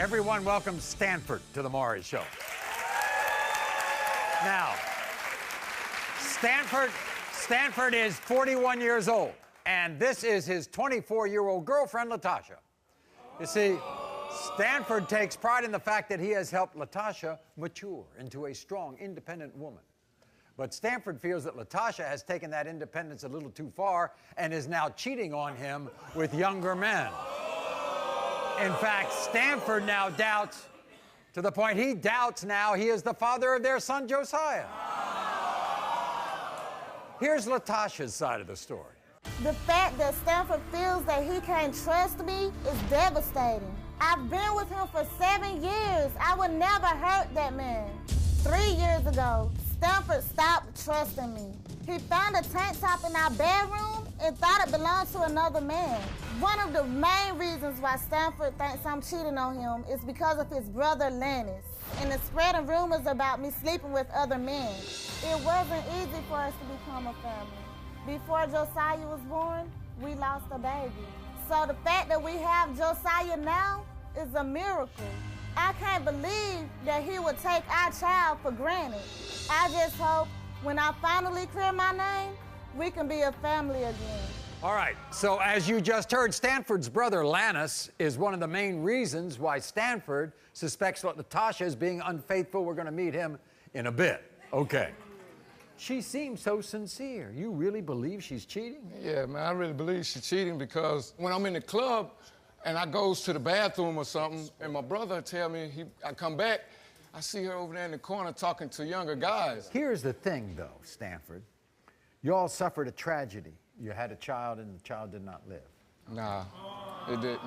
Everyone welcomes Stanford to the Maury Show. Now, Stanford is 41 years old, and this is his 24-year-old girlfriend, Latasha. You see, Stanford takes pride in the fact that he has helped Latasha mature into a strong, independent woman. But Stanford feels that Latasha has taken that independence a little too far and is now cheating on him with younger men. In fact, Stanford now doubts, to the point he doubts now he is the father of their son, Josiah. Here's Latasha's side of the story. The fact that Stanford feels that he can't trust me is devastating. I've been with him for 7 years. I would never hurt that man. 3 years ago, Stanford stopped trusting me. He found a tank top in our bedroom and thought it belonged to another man. One of the main reasons why Stanford thinks I'm cheating on him is because of his brother, Lannis, and the spreading rumors about me sleeping with other men. It wasn't easy for us to become a family. Before Josiah was born, we lost a baby. So the fact that we have Josiah now is a miracle. I can't believe that he would take our child for granted. I just hope when I finally clear my name, we can be a family again. All right, so as you just heard, Stanford's brother, Lannis, is one of the main reasons why Stanford suspects that Latasha is being unfaithful. We're gonna meet him in a bit. Okay. She seems so sincere. You really believe she's cheating? Yeah, man, I really believe she's cheating because when I'm in the club and I goes to the bathroom or something, and my brother tell me, I come back, I see her over there in the corner talking to younger guys. Here's the thing, though, Stanford. You all suffered a tragedy. You had a child, and the child did not live. Nah, it didn't.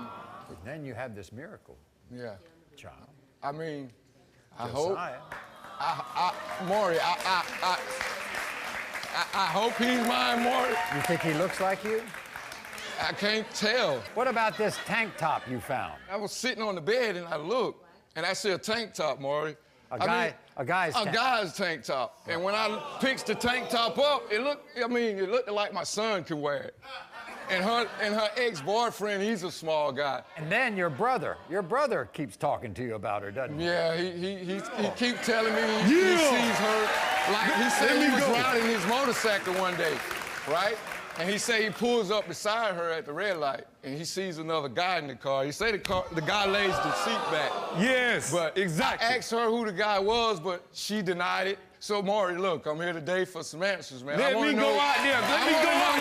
And then you had this miracle. Yeah. Child. I mean, I Josiah. hope. Maury, I hope he's mine, Maury. You think he looks like you? I can't tell. What about this tank top you found? I was sitting on the bed and I looked, and I see a tank top, Maury. A guy's tank top. And when I picked the tank top up, it looked like my son could wear it. And her ex-boyfriend, he's a small guy. And then your brother keeps talking to you about her, doesn't he? Yeah, he keeps telling me he sees her. Like, he said he was riding his motorcycle one day, right? And he said he pulls up beside her at the red light, and he sees another guy in the car. He said the guy lays the seat back. Yes, but exactly. I asked her who the guy was, but she denied it. So, Maury, look, I'm here today for some answers, man. Let me go out there. Let me go out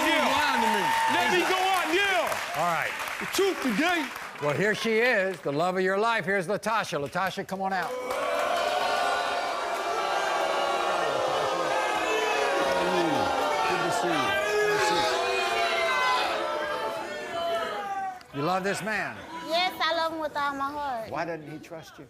there. All right. The truth today. Well, here she is, the love of your life. Here's Latasha. Latasha, come on out. You love this man? Yes, I love him with all my heart. Why doesn't he trust you?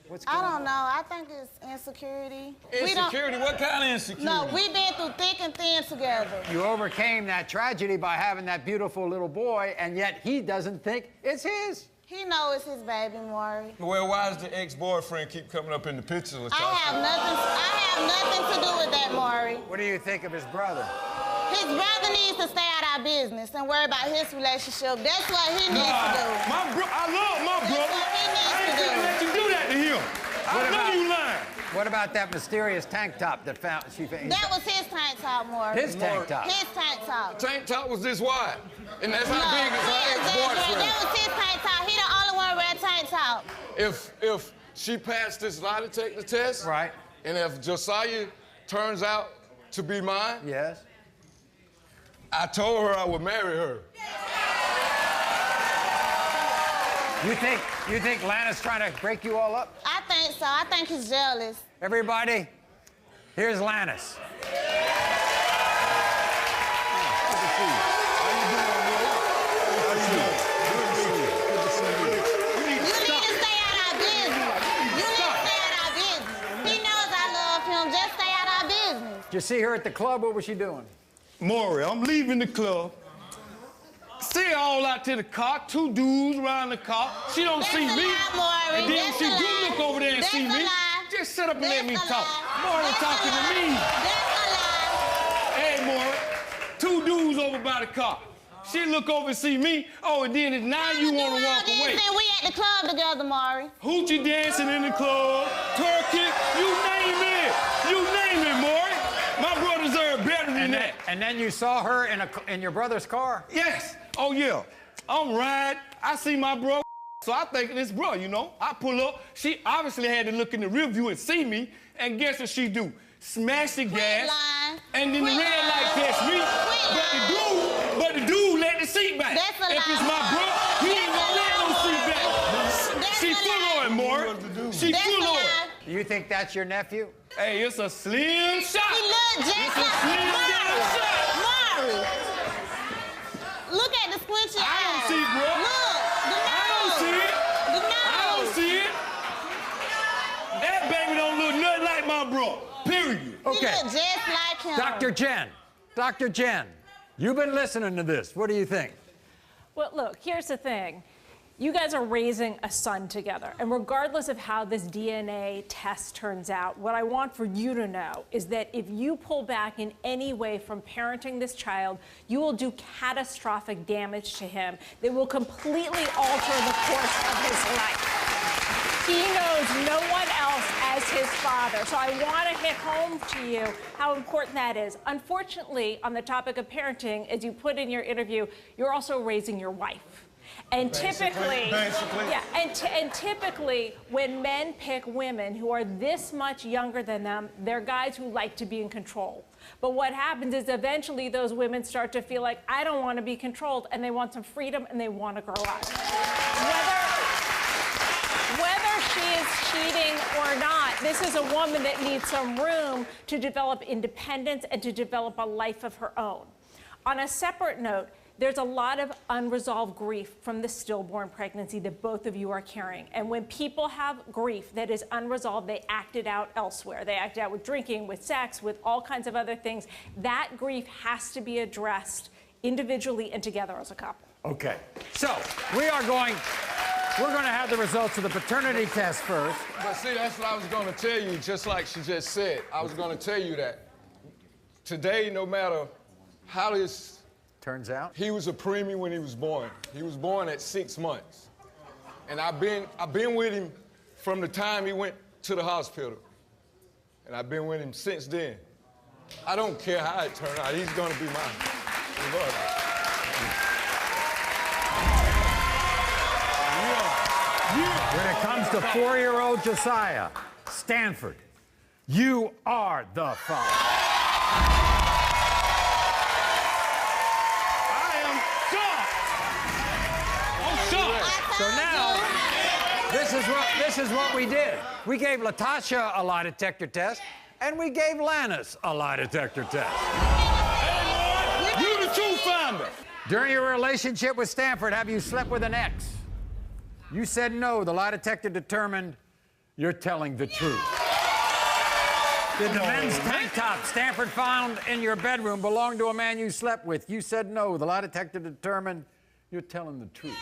What's going on? I don't know. I think it's insecurity. Insecurity? What kind of insecurity? No, we've been through thick and thin together. You overcame that tragedy by having that beautiful little boy, and yet he doesn't think it's his. He knows it's his baby, Maury. Well, why does the ex-boyfriend keep coming up in the pictures? I have nothing to do with that, Maury. What do you think of his brother? His brother needs to stay out of our business and worry about his relationship. That's what he needs to do. I love my brother. That's what he needs to do. I ain't gonna let you do that to him. I know you lying. What about that mysterious tank top that she found? That was his tank top, Maury. His tank top? His tank top. Tank top was this wide, and that's how big is her ex-boyfriend. That was his tank top. He the only one wearing tank top. If she passed this lie detector test, right, and if Josiah turns out to be mine, yes, I told her I would marry her. You think Lannis trying to break you all up? I think so. I think he's jealous. Everybody, here's Lannis. Did you see her at the club? What was she doing? Maury, I'm leaving the club. See her all out to the car, 2 dudes around the car. She don't see me. Maury. And then she do look over there and see me. Just sit up and let me talk. Maury talking to me. That's a lie. Hey, Maury, 2 dudes over by the car. She look over and see me. Oh, and then now you want to walk away. We at the club together, Maury. Hoochie dancing in the club, twerking, you name it. You name it, Maury. My brother deserves better than that. And then you saw her in your brother's car? Yes. Oh, yeah. I'm riding. I see my bro. So I think it's bro, you know. I pull up. She obviously had to look in the rear view and see me. And guess what she do? Smash the gas. And then the red light catch me. But the dude let the seat back. That's a lie. If it's my bro, he ain't gonna let no seat back. She full on it, Maury. She full on it. You think that's your nephew? Hey, it's a slim shot. He look just It's a slim down shot. Maury. Look at the squinty eyes. I don't see, bro. Look, the nose. I don't see it. The nose. I don't see it. That baby don't look nothing like my bro. Period. He Okay. look just like him. Dr. Jen, you've been listening to this. What do you think? Well, look, here's the thing. You guys are raising a son together, and regardless of how this DNA test turns out, what I want for you to know is that if you pull back in any way from parenting this child, you will do catastrophic damage to him that will completely alter the course of his life. He knows no one else as his father. So I want to hit home to you how important that is. Unfortunately, on the topic of parenting, as you put in your interview, you're also raising your wife. And typically, typically, when men pick women who are this much younger than them, they're guys who like to be in control. But what happens is eventually those women start to feel like, I don't want to be controlled, and they want some freedom, and they want to grow up. Whether she is cheating or not, this is a woman that needs some room to develop independence and to develop a life of her own. On a separate note, there's a lot of unresolved grief from the stillborn pregnancy that both of you are carrying. And when people have grief that is unresolved, they act it out elsewhere. They act it out with drinking, with sex, with all kinds of other things. That grief has to be addressed individually and together as a couple. Okay, so we're going to have the results of the paternity test first. But see, that's what I was going to tell you, just like she just said. I was going to tell you that today, no matter how this turns out, he was a preemie when he was born. He was born at 6 months. And I've been with him from the time he went to the hospital. And I've been with him since then. I don't care how it turned out. He's going to be mine. when it comes to 4-year-old Josiah, Stanford, you are the father. So now, this is what we did. We gave Latasha a lie detector test, and we gave Lannis a lie detector test. Hey, you the truth finder. During your relationship with Stanford, have you slept with an ex? You said no. The lie detector determined you're telling the truth. Did the men's tank top Stanford found in your bedroom belong to a man you slept with? You said no. The lie detector determined you're telling the truth.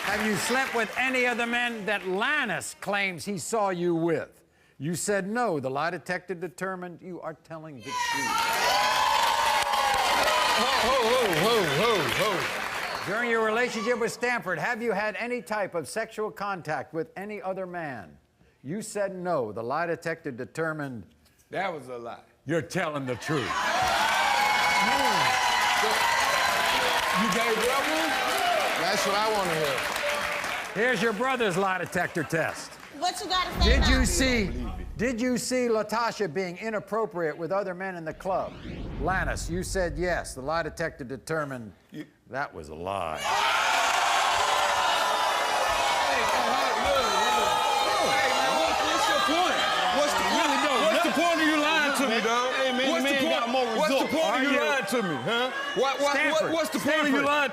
Have you slept with any of the men that Lannis claims he saw you with? You said no. The lie detector determined you are telling the truth. During your relationship with Stanford, have you had any type of sexual contact with any other man? You said no. The lie detector determined That was a lie. you're telling the truth. You gave that one? That's what I want to hear. Here's your brother's lie detector test. What you got to say Did about you it? see Latasha being inappropriate with other men in the club? Lannis, you said yes. The lie detector determined that was a lie. What's the point of you lying to me, dog? Hey, man, what's the point of you lying to me, huh? What's the point of you lying?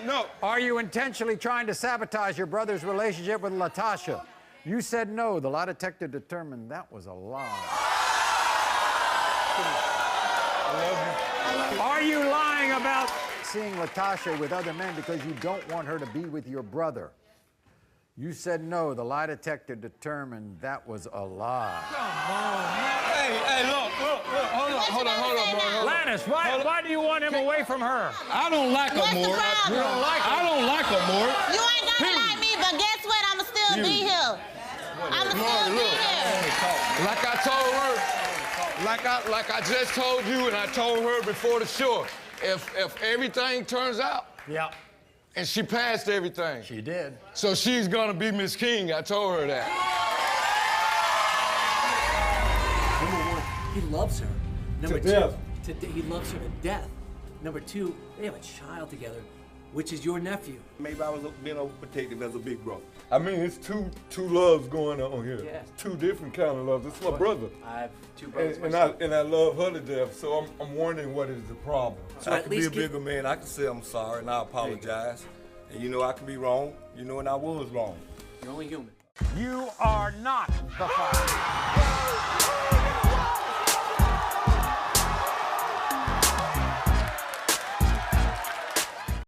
No. Are you intentionally trying to sabotage your brother's relationship with Latasha? You said no. The lie detector determined that was a lie. Are you lying about seeing Latasha with other men because you don't want her to be with your brother? You said no. The lie detector determined that was a lie. Come on, man. Hey, look, hold hold on, Maury. Lannis, why do you want him away from her? I don't like her, Maury. You don't like her? I don't like her, Maury. You ain't gonna like me, but guess what? I'ma still be here. I'ma still be here. Like I told her, like I just told you, and I told her before the show, if everything turns out, Yeah. and she passed everything. She did. So she's gonna be Miss King. I told her that. Number one, he loves her. Number two, he loves her to death. Number two, they have a child together, which is your nephew. Maybe I was being overprotective as a big bro. I mean, it's two loves going on here. Yes. Two different kind of loves. It's my brother. I have two brothers And myself. I love her to death, so I'm wondering what is the problem. So I at can be least a bigger man. I can say I'm sorry and I apologize. And you know I can be wrong. You know, and I was wrong. You're only human. You are not the father.